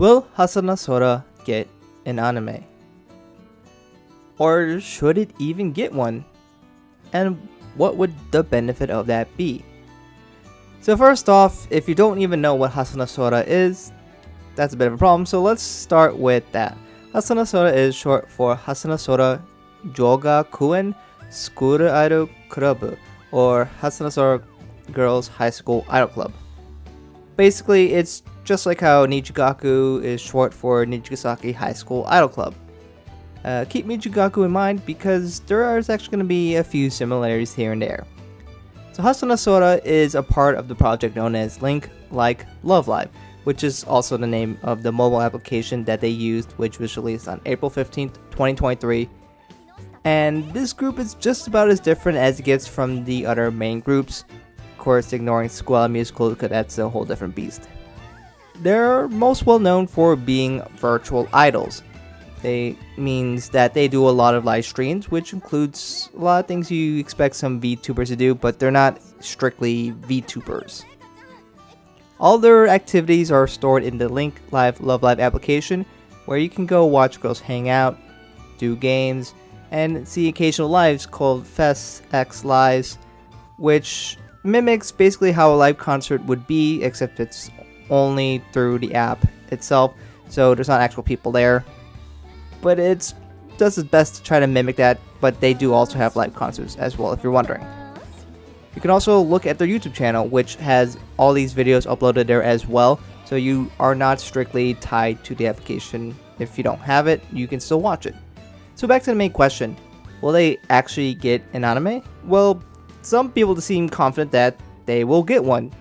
Will Hasunosora get an anime? Or should it even get one? And what would the benefit of that be? So first off, if you don't even know what Hasunosora is, that's a bit of a problem, so let's start with that. Hasunosora is short for Hasunosora Jogakuen School Idol Club, or Hasunosora Girls High School Idol Club. Basically, it's just like how Nichigaku is short for Nichigasaki High School Idol Club. Keep Nichigaku in mind because there is actually going to be a few similarities here and there. So Hasunosora is a part of the project known as Link Like Love Live, which is also the name of the mobile application that they used, which was released on April 15th, 2023. And this group is just about as different as it gets from the other main groups. Of course, ignoring School Musical because that's a whole different beast. They're most well known for being virtual idols. They means that they do a lot of live streams, which includes a lot of things you expect some VTubers to do, but they're not strictly VTubers. All their activities are stored in the Link Live Love Live application, where you can go watch girls hang out, do games, and see occasional lives called Fest X Lives, which mimics basically how a live concert would be, except it's only through the app itself, so there's not actual people there. But it does its best to try to mimic that, but they do also have live concerts as well, if you're wondering. You can also look at their YouTube channel, which has all these videos uploaded there as well, so you are not strictly tied to the application. If you don't have it, you can still watch it. So back to the main question, will they actually get an anime? Well, some people seem confident that they will get one,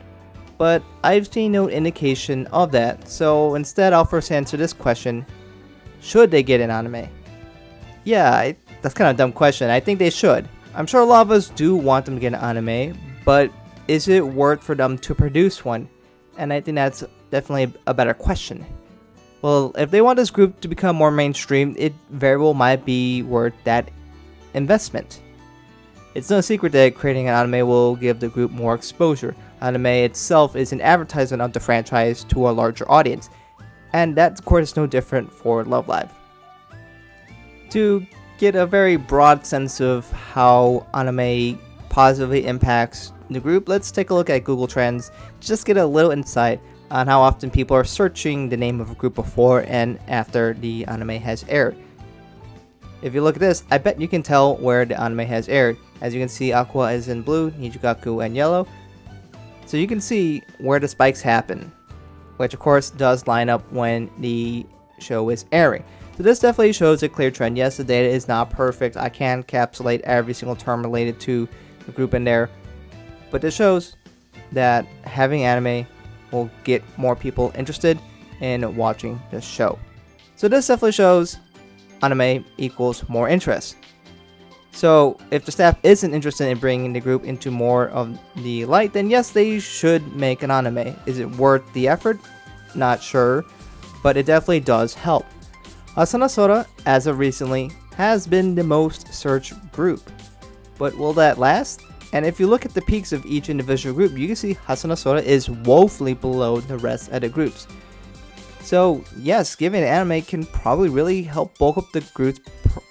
but I've seen no indication of that, so instead I'll first answer this question. Should they get an anime? Yeah, that's kind of a dumb question. I think they should. I'm sure a lot of us do want them to get an anime, but is it worth for them to produce one? And I think that's definitely a better question. Well, if they want this group to become more mainstream, it very well might be worth that investment. It's no secret that creating an anime will give the group more exposure. Anime itself is an advertisement of the franchise to a larger audience. And that, of course, is no different for Love Live. To get a very broad sense of how anime positively impacts the group, let's take a look at Google Trends. Just get a little insight on how often people are searching the name of a group before and after the anime has aired. If you look at this, I bet you can tell where the anime has aired. As you can see, Aqua is in blue, Nijigaku in yellow. So you can see where the spikes happen, which of course does line up when the show is airing. So this definitely shows a clear trend. Yes, the data is not perfect. I can't encapsulate every single term related to the group in there. But this shows that having anime will get more people interested in watching this show. So this definitely shows anime equals more interest. So if the staff isn't interested in bringing the group into more of the light, then yes, they should make an anime. Is it worth the effort? Not sure, but it definitely does help. Hasunosora, as of recently, has been the most searched group. But will that last? And if you look at the peaks of each individual group, you can see Hasunosora is woefully below the rest of the groups. So yes, giving an anime can probably really help bulk up the group's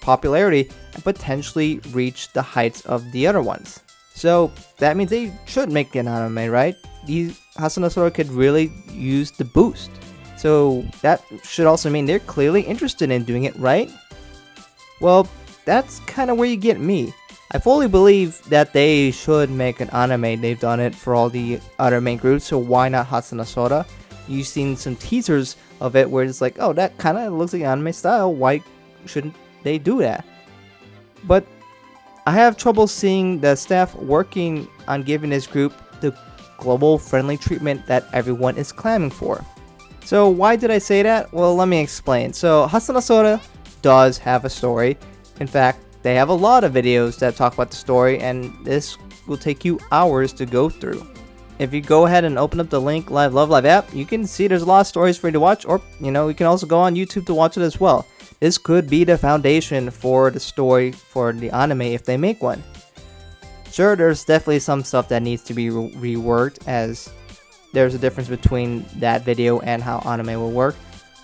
popularity and potentially reach the heights of the other ones. So that means they should make an anime, right? Hasunosora could really use the boost. So that should also mean they're clearly interested in doing it, right? Well, that's kind of where you get me. I fully believe that they should make an anime. They've done it for all the other main groups, so why not Hasunosora? You've seen some teasers of it where it's like, oh, that kind of looks like anime style. Why shouldn't they do that? But I have trouble seeing the staff working on giving this group the global friendly treatment that everyone is clamoring for. So why did I say that? Well, let me explain. So Hasunosora does have a story. In fact, they have a lot of videos that talk about the story, and this will take you hours to go through. If you go ahead and open up the Link Live Love Live app, you can see there's a lot of stories for you to watch, or you can also go on YouTube to watch it as well. This could be the foundation for the story for the anime if they make one. Sure, there's definitely some stuff that needs to be reworked, as there's a difference between that video and how anime will work.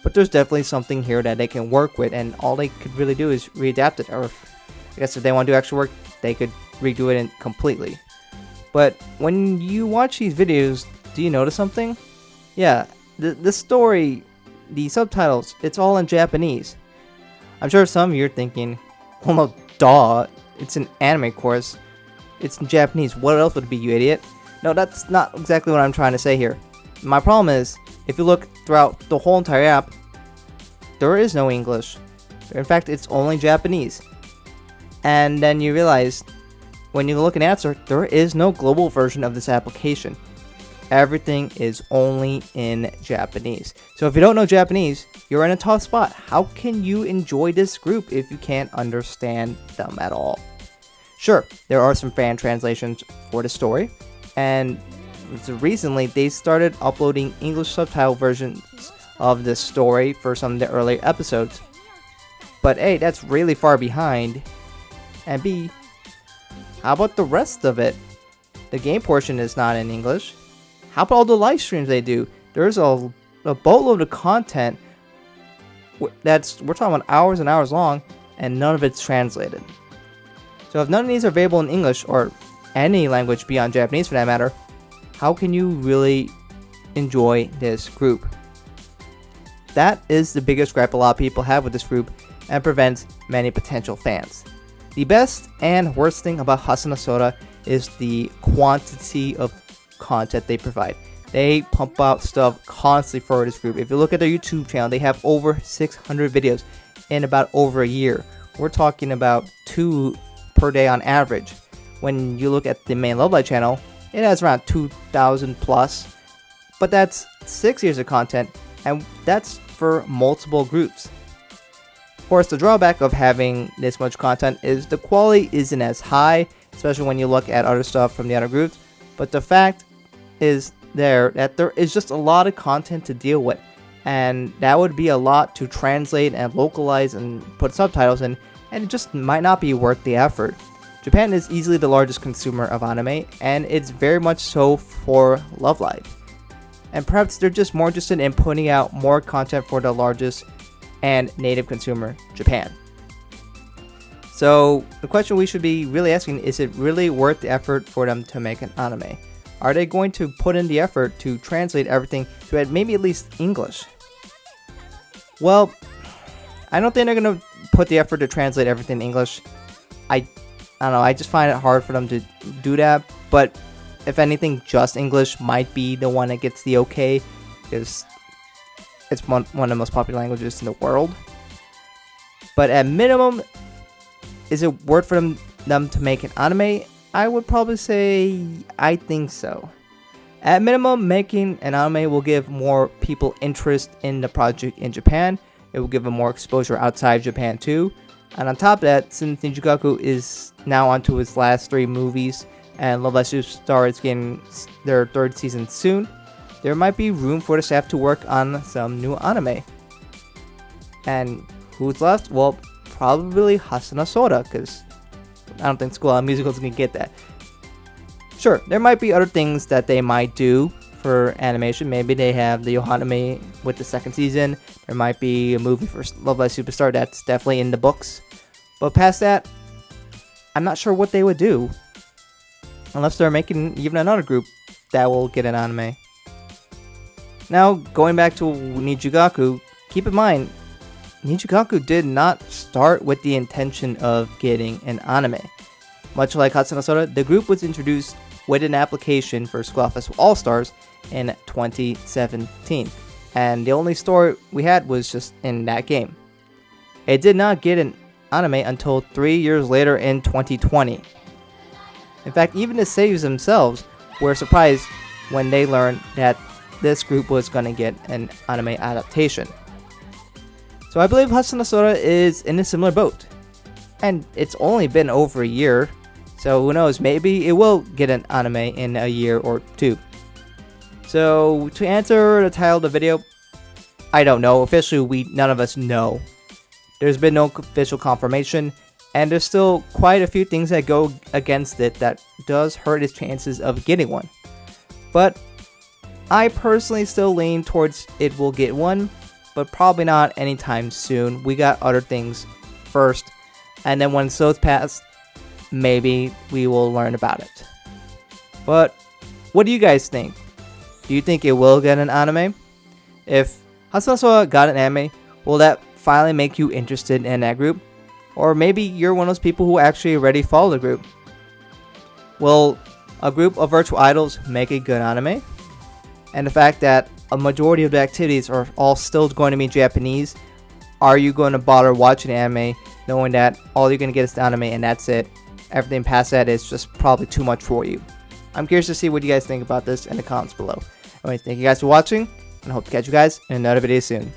but there's definitely something here that they can work with, and all they could really do is readapt it, or I guess if they want to do extra work, they could redo it completely. But when you watch these videos, do you notice something? Yeah, the story, the subtitles, it's all in Japanese. I'm sure some of you are thinking, well, no, duh, it's an anime course. It's in Japanese. What else would it be, you idiot? No, that's not exactly what I'm trying to say here. My problem is, if you look throughout the whole entire app, there is no English. In fact, it's only Japanese. And then you realize, when you look and answer, there is no global version of this application. Everything is only in Japanese. So if you don't know Japanese, you're in a tough spot. How can you enjoy this group if you can't understand them at all? Sure, there are some fan translations for the story, and recently they started uploading English subtitle versions of the story for some of the earlier episodes. But A, that's really far behind, and B, how about the rest of it? The game portion is not in English. How about all the live streams they do? There's a boatload of content we're talking about hours and hours long, and none of it's translated. So if none of these are available in English, or any language beyond Japanese for that matter, how can you really enjoy this group? That is the biggest gripe a lot of people have with this group, and prevents many potential fans. The best and worst thing about Hasunosora is the quantity of content they provide. They pump out stuff constantly for this group. If you look at their YouTube channel, they have over 600 videos in about over a year. We're talking about 2 per day on average. When you look at the main Love Live channel, it has around 2,000 plus, but that's 6 years of content, and that's for multiple groups. Of course, the drawback of having this much content is the quality isn't as high, especially when you look at other stuff from the other groups, but the fact is that there is just a lot of content to deal with, and that would be a lot to translate and localize and put subtitles in, and it just might not be worth the effort. Japan is easily the largest consumer of anime, and it's very much so for Love Live. And perhaps they're just more interested in putting out more content for the largest and native consumer, Japan. So the question we should be really asking, is it really worth the effort for them to make an anime? Are they going to put in the effort to translate everything to maybe at least English? Well, I don't think they're going to put the effort to translate everything in English. I don't know, I just find it hard for them to do that, but if anything, just English might be the one that gets the okay, because it's one of the most popular languages in the world. But at minimum, is it worth for them to make an anime? I would probably say I think so. At minimum, making an anime will give more people interest in the project in Japan. It will give them more exposure outside Japan too. And on top of that, since Ninjugaku is now onto its last 3 movies, and Love Live Superstar is getting their 3rd season soon, there might be room for the staff to work on some new anime. And who's left? Well, probably Hasunosora, because I don't think School of Musicals can get that. Sure, there might be other things that they might do for animation. Maybe they have the Yohanime with the 2nd season. There might be a movie for Love Live Superstar that's definitely in the books. But past that, I'm not sure what they would do. Unless they're making even another group that will get an anime. Now, going back to Ninjugaku, keep in mind, Ninjugaku did not start with the intention of getting an anime. Much like Hasunosora, the group was introduced with an application for Squall Festival All-Stars in 2017, and the only story we had was just in that game. It did not get an anime until 3 years later in 2020. In fact, even the saves themselves were surprised when they learned that this group was going to get an anime adaptation. So I believe Hasunosora is in a similar boat. And it's only been over a year, so who knows, maybe it will get an anime in a year or 2. So to answer the title of the video, I don't know. Officially, none of us know. There's been no official confirmation, and there's still quite a few things that go against it that does hurt its chances of getting one. But I personally still lean towards it will get one, but probably not anytime soon. We got other things first, and then when those pass, maybe we will learn about it. But what do you guys think? Do you think it will get an anime? If Hasunosora got an anime, will that finally make you interested in that group? Or maybe you're one of those people who actually already follow the group. Will a group of virtual idols make a good anime? And the fact that a majority of the activities are all still going to be Japanese, are you going to bother watching anime knowing that all you're going to get is the anime and that's it? Everything past that is just probably too much for you. I'm curious to see what you guys think about this in the comments below. Anyway, thank you guys for watching, and I hope to catch you guys in another video soon.